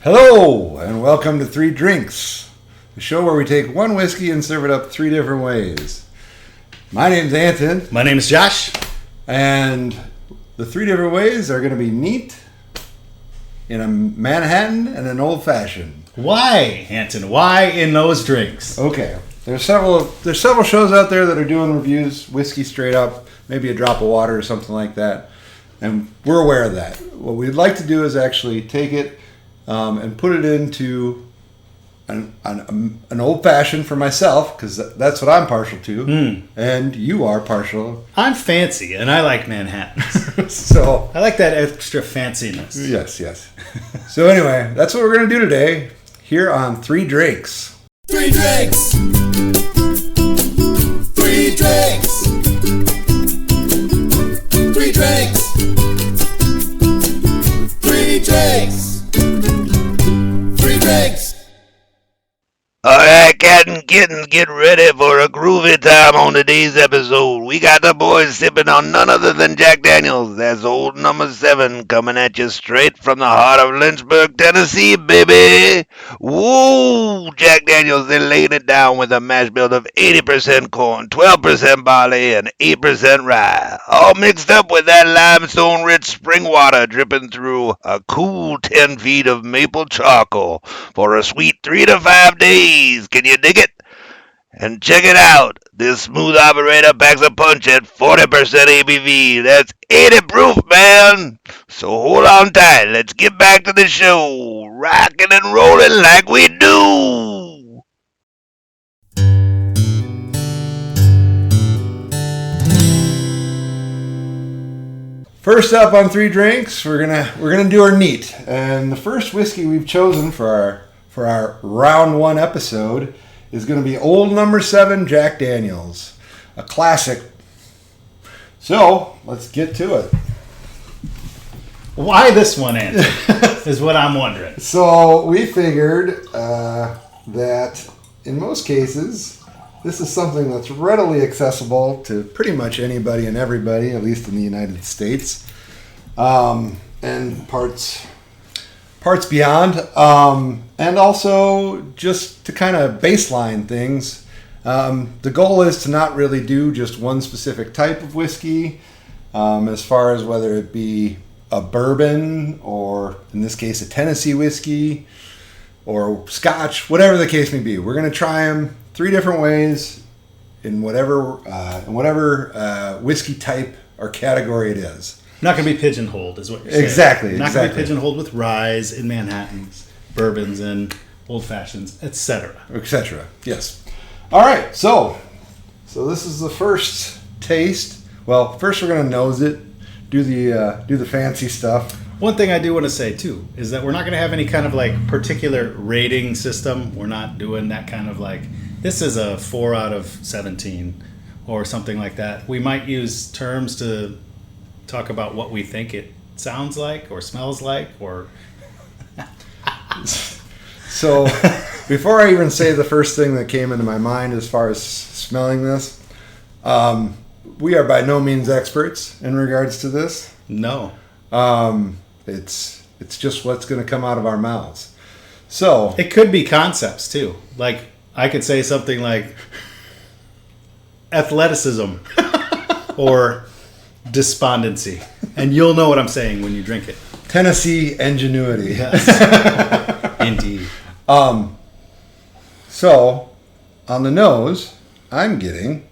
Hello, and welcome to Three Drinks, the show where we take one whiskey and serve it up three different ways. My name's Anton. My name is Josh. And the three different ways are going to be neat, in a Manhattan, and an old-fashioned. Why, Anton? Why in those drinks? Okay, there's several shows out there that are doing reviews, whiskey straight up, maybe a drop of water or something like that, and we're aware of that. What we'd like to do is actually take it and put it into an old-fashioned for myself, because that's what I'm partial to, and you are partial. I'm fancy, and I like Manhattans. So I like that extra fanciness. Yes. So anyway, that's what we're going to do today, here on Three Drinks. Three drinks. Three drinks. Three drinks. Three drinks. Three drinks. Alright, cat and kittens, get ready for a groovy time on today's episode. We got the boys sipping on none other than Jack Daniels. That's old number 7 coming at you straight from the heart of Lynchburg, Tennessee, baby. Woo! Jack Daniels, they're laying it down with a mash bill of 80% corn, 12% barley, and 8% rye. All mixed up with that limestone-rich spring water dripping through a cool 10 feet of maple charcoal for a sweet 3 to 5 days. Can you dig it? And check it out. This smooth operator packs a punch at 40% ABV. That's 80 proof, man. So hold on tight. Let's get back to the show. Rocking and rolling like we do. First up on Three Drinks, we're gonna do our neat, and the first whiskey we've chosen for our round 1 episode is going to be old number 7 Jack Daniels, a classic. So let's get to it. Why this one, Anton, is what I'm wondering. So we figured that in most cases, this is something that's readily accessible to pretty much anybody and everybody, at least in the United States, and parts beyond, and also just to kind of baseline things. The goal is to not really do just one specific type of whiskey, as far as whether it be a bourbon or, in this case, a Tennessee whiskey or Scotch, whatever the case may be. We're going to try them 3 different ways in whatever whiskey type or category it is. Not going to be pigeonholed, is what you're saying. Exactly. Not going to be pigeonholed with ryes and Manhattans, bourbons and old fashions, etc. Etc. Yes. All right. So this is the first taste. Well, first we're gonna nose it, do the fancy stuff. One thing I do want to say too is that we're not going to have any kind of like particular rating system. We're not doing that kind of like, this is a 4 out of 17 or something like that. We might use terms to talk about what we think it sounds like or smells like, or So before I even say the first thing that came into my mind as far as smelling this, we are by no means experts in regards to this. No. It's just what's going to come out of our mouths. So It could be concepts too. Like I could say something like athleticism or despondency, and you'll know what I'm saying when you drink it. Tennessee ingenuity. Yes. Indeed. So on the nose, I'm getting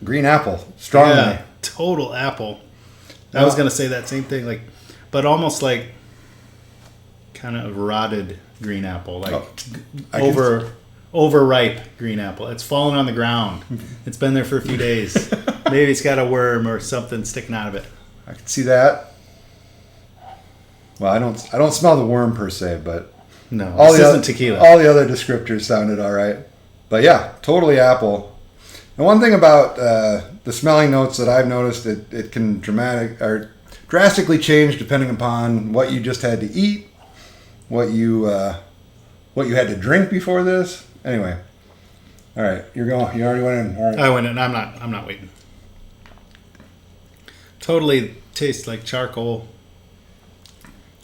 green apple strongly. Yeah, total apple. I was gonna say that same thing, like, but almost like kind of rotted green apple, like overripe green apple. It's fallen on the ground. It's been there for a few days. Maybe it's got a worm or something sticking out of it. I can see that. Well, I don't smell the worm per se, but No, this isn't tequila. All the other descriptors sounded all right. But yeah, totally apple. And one thing about the smelling notes that I've noticed, it can drastically change depending upon what you just had to eat, what you had to drink before this. Anyway, all right, you're going. You already went in. All right. I went in. I'm not waiting. Totally tastes like charcoal.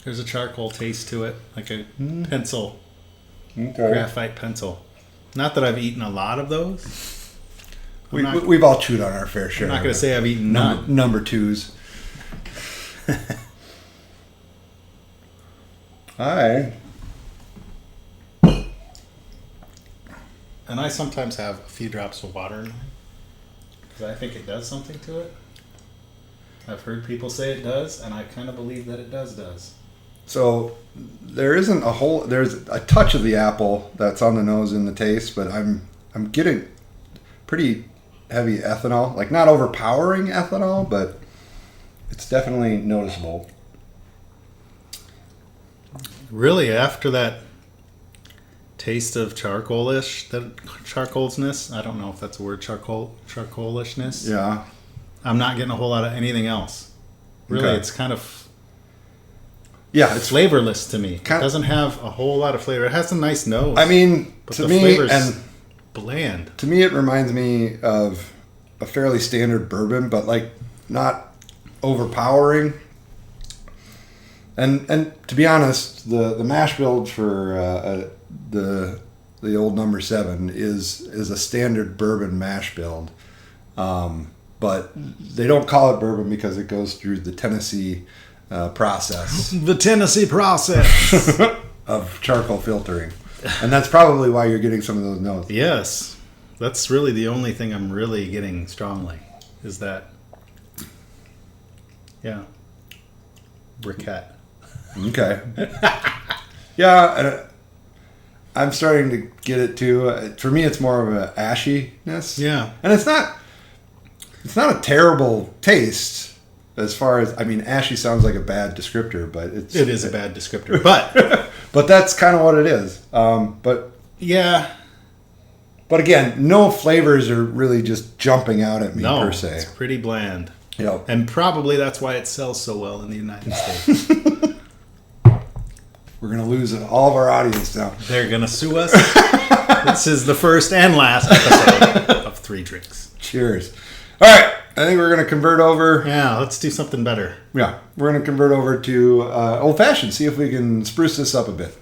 There's a charcoal taste to it, like a pencil, Okay. graphite pencil. Not that I've eaten a lot of those. We've all chewed on our fair share. I'm not going to say I've eaten none. Number twos. Hi. And I sometimes have a few drops of water in mine because I think it does something to it. I've heard people say it does, and I kind of believe that it does. So there's a touch of the apple that's on the nose in the taste, but I'm getting pretty heavy ethanol, like not overpowering ethanol, but it's definitely noticeable. Really, after that taste of charcoalish, that charcoalsness, I don't know if that's a word, charcoalishness. Yeah. I'm not getting a whole lot of anything else. Really, Okay. it's kind of It's flavorless to me. It doesn't have a whole lot of flavor. It has a nice nose. I mean, but to the me, flavor's and bland. to me, it reminds me of a fairly standard bourbon, but like not overpowering. And to be honest, the mash bill for the old number 7 is a standard bourbon mash build, but they don't call it bourbon because it goes through the Tennessee process The Tennessee process. of charcoal filtering, and that's probably why you're getting some of those notes. Yes. That's really the only thing I'm really getting strongly is that. Yeah. Briquette. Okay. Yeah, and I'm starting to get it too. For me, it's more of an ashiness. Yeah. And it's not a terrible taste as far as, I mean, ashy sounds like a bad descriptor, but It is a bad descriptor. But but that's kind of what it is. But yeah. But again, no flavors are really just jumping out at me No, per se. it's pretty bland. You know, And probably that's why it sells so well in the United States. we're gonna lose all of our audience now. They're going to sue us. This is the first and last episode of 3 Drinks. Cheers. All right, I think we're gonna convert over. Yeah, let's do something better. Yeah, we're going to convert over to old fashioned. See if we can spruce this up a bit.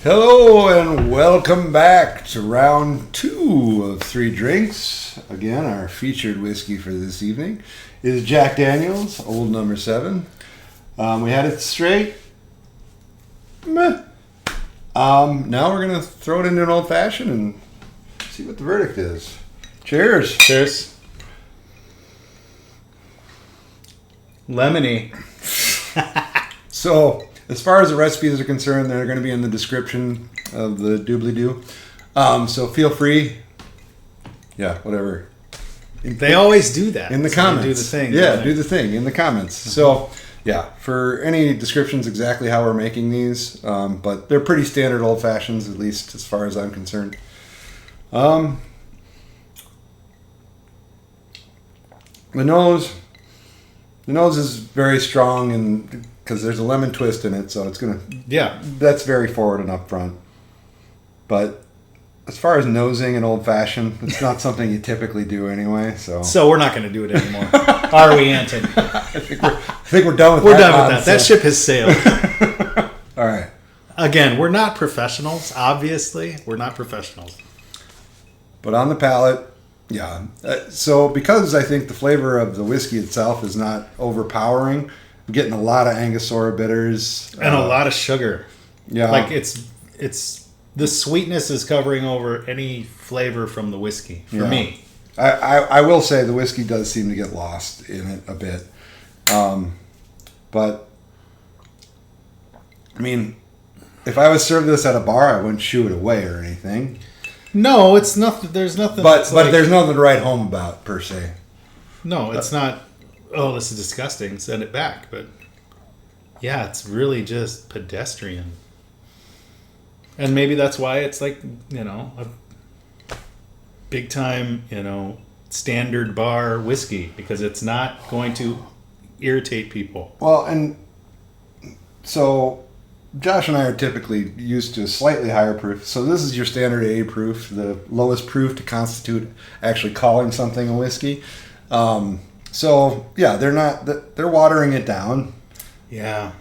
Hello and welcome back to round 2 of 3 Drinks. Again, our featured whiskey for this evening is Jack Daniel's Old Number 7. We had it straight. Meh. Now we're going to throw it into an old fashioned and see what the verdict is. Cheers. Cheers. Lemony. So, as far as the recipes are concerned, they're going to be in the description of the doobly-doo. So feel free. Yeah, whatever. They always do that. In the So they comments. do the thing. Yeah, don't do they? the thing in the comments. So, yeah, for any descriptions exactly how we're making these, but they're pretty standard old fashions, at least as far as I'm concerned. The nose is very strong, and because there's a lemon twist in it, so it's gonna. Yeah. That's very forward and upfront. But as far as nosing an old fashioned, it's not something you typically do anyway. So we're not going to do it anymore. Are we, Anton? I think we're done with We're that. done with that. That ship has sailed. All right. Again, we're not professionals, obviously. We're not professionals. But on the palate, yeah. So because I think the flavor of the whiskey itself is not overpowering, I'm getting a lot of Angostura bitters. And a lot of sugar. Yeah. Like it's the sweetness is covering over any flavor from the whiskey for Yeah. me. I will say the whiskey does seem to get lost in it a bit. But, I mean, if I was served this at a bar, I wouldn't shoo it away or anything. No, it's nothing. There's nothing. But that's like- there's nothing to write home about, per se. No, it's not. Oh, this is disgusting. Send it back. But yeah, it's really just pedestrian. And maybe that's why it's like, a big time, standard bar whiskey, because it's not going to irritate people. Well, and so Josh and I are typically used to slightly higher proof. So this is your standard A proof, the lowest proof to constitute actually calling something a whiskey. So yeah, they're watering it down. Yeah.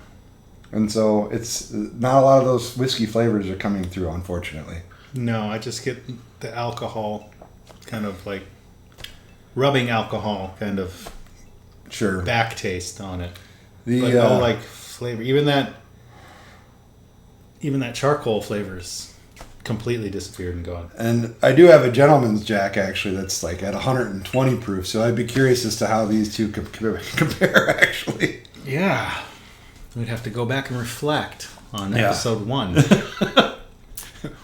And so it's not a lot of those whiskey flavors are coming through, unfortunately. No, I just get the alcohol, kind of like rubbing alcohol, kind of Sure. back taste on it. The But no like flavor. Even that charcoal flavor's completely disappeared and gone. and I do have a gentleman's Jack actually that's like at 120 proof. So I'd be curious as to how these two compare actually. Yeah. We'd have to go back and reflect on Yeah. episode 1.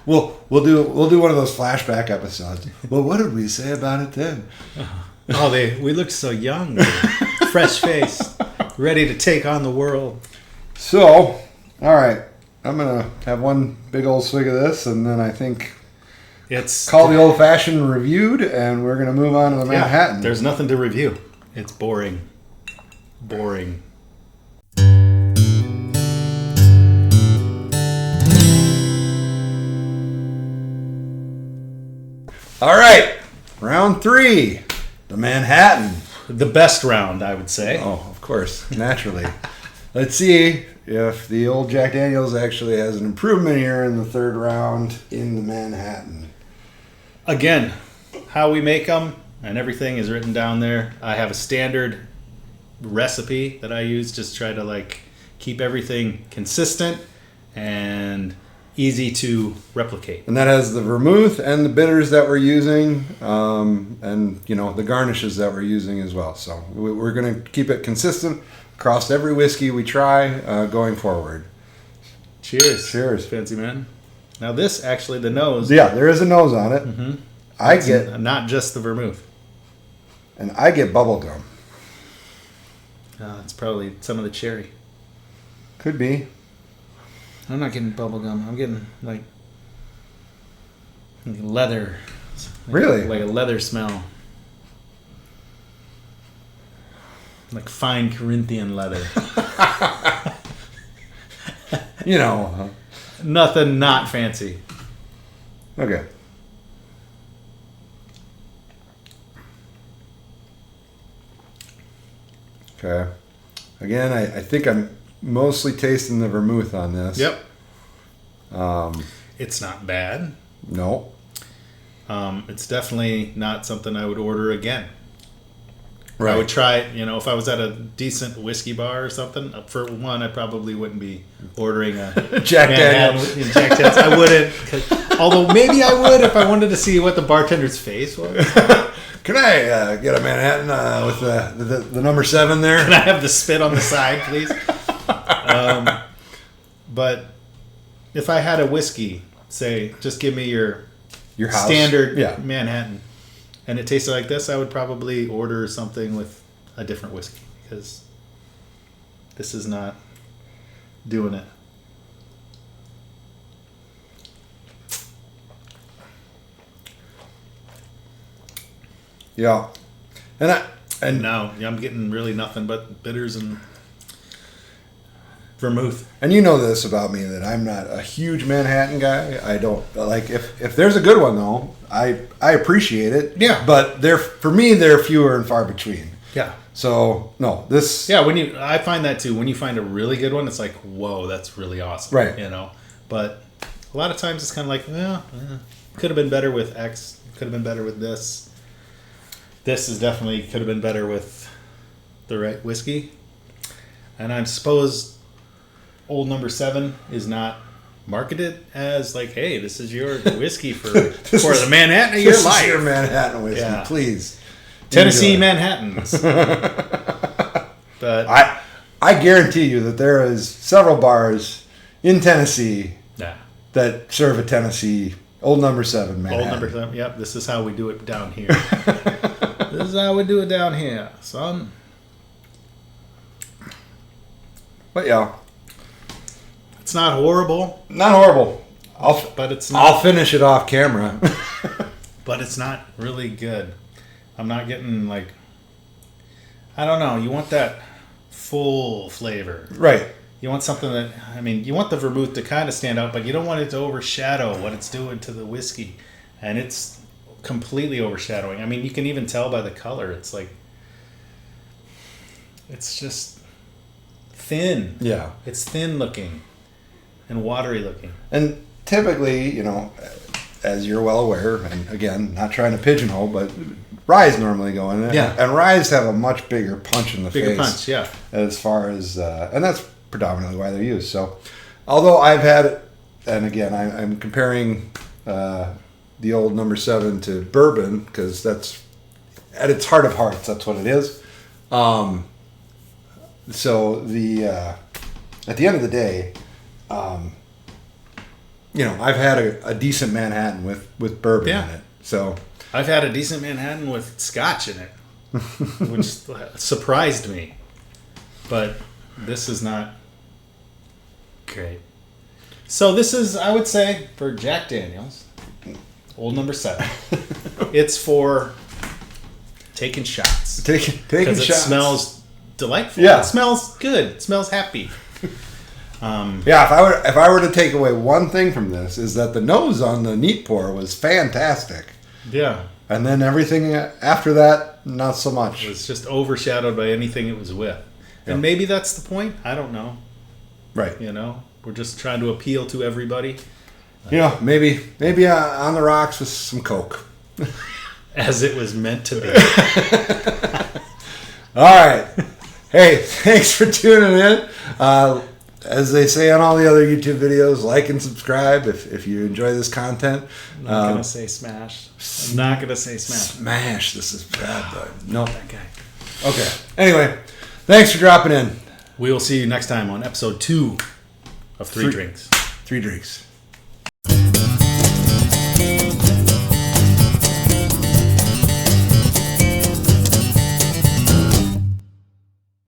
We'll do one of those flashback episodes. Well, what did we say about it then? Oh, we looked so young, fresh faced, ready to take on the world. So, all right, I'm gonna have one big old swig of this, and then I think It's call the old fashioned reviewed, and we're gonna move on to the Manhattan. There's nothing to review. It's boring. Boring. All right, round 3, the Manhattan. The best round, I would say. Oh, of course, naturally. Let's see if the old Jack Daniels actually has an improvement here in the 3rd round in the Manhattan. Again, how we make them and everything is written down there. I have a standard recipe that I use, just try to like keep everything consistent and easy to replicate. And that has the vermouth and the bitters that we're using, and the garnishes that we're using as well. So we're going to keep it consistent across every whiskey we try going forward. Cheers. Cheers. Fancy man. Now this actually, the nose. Yeah, there is a nose on it. Mhm. I It's get not just the vermouth. bubble gum. It's probably some of the cherry. Could be. I'm not getting bubble gum. I'm getting like leather. Really? Like a leather smell. Like fine Corinthian leather. Nothing not fancy. Okay. Okay. Again, I think I'm mostly tasting the vermouth on this. Yep. It's not bad. No. It's definitely not something I would order again. Right. I would try it, if I was at a decent whiskey bar or something. For one, I probably wouldn't be ordering a Jack Manhattan Daniels. with Jack Daniels. I wouldn't. Although maybe I would if I wanted to see what the bartender's face was. Can I get a Manhattan with the number 7 there? Can I have the spit on the side, please? But if I had a whiskey, say, just give me your House. standard Yeah. Manhattan, and it tasted like this, I would probably order something with a different whiskey because this is not doing it. Yeah. And No, I'm getting really nothing but bitters and vermouth. And you know this about me, that I'm not a huge Manhattan guy. I don't like if there's a good one though, I appreciate it. Yeah. But for me they're fewer and far between. Yeah. So no, this Yeah, I find that too. When you find a really good one, it's like, whoa, that's really awesome. Right. But a lot of times it's kind of like, could have been better with X. Could have been better with this. This is definitely could have been better with the right whiskey. And I suppose Old Number 7 is not marketed as like, hey, this is your whiskey for the Manhattan of your this life. is your Manhattan whiskey, Yeah. please. Tennessee Enjoy. Manhattans. But I guarantee you that there is several bars in Tennessee yeah. that serve a Tennessee Old Number 7 Manhattan. Old Number 7. Yep, this is how we do it down here. This is how we do it down here, son. But yeah, It's not horrible, not horrible. but it's I'll not. finish it off camera. But it's not really good. I'm not getting like. I don't know. You want that full flavor. Right. You want something that, I mean, you want the vermouth to kind of stand out, but you don't want it to overshadow what it's doing to the whiskey. And it's completely overshadowing. I mean, you can even tell by the color. It's like, it's just thin. Yeah. It's thin looking and watery looking. And typically, you know, as you're well aware, and again, not trying to pigeonhole, but ryes normally go in it. Yeah. And ryes have a much bigger punch in the face. Bigger punch, yeah. As far as, and that's predominantly why they're used. So, although I've had, and again, I'm comparing the old number 7 to bourbon, because that's, at its heart of hearts, that's what it is. So the at the end of the day, you know, I've had a decent Manhattan with bourbon in it. So I've had a decent Manhattan with scotch in it, which surprised me. But this is not great. So this is, I would say, for Jack Daniels, old number 7. It's for taking shots. taking Because it shots. smells delightful. Yeah. It smells good. It smells happy. Yeah, if I were to take away one thing from this, is that the nose on the neat pour was fantastic. Yeah. And then everything after that, not so much. It was just overshadowed by anything it was with. Yeah. And maybe that's the point. I don't know. Right. You know, we're just trying to appeal to everybody. You know, maybe on the rocks with some Coke. As it was meant to be. All right. Hey, thanks for tuning in. As they say on all the other YouTube videos, like and subscribe if you enjoy this content. I'm not going to say smash. I'm not going to say smash. Smash. This is bad, bud. Nope. That guy. Okay. Anyway, thanks for dropping in. We will see you next time on episode 2 of Three Drinks. 3 drinks.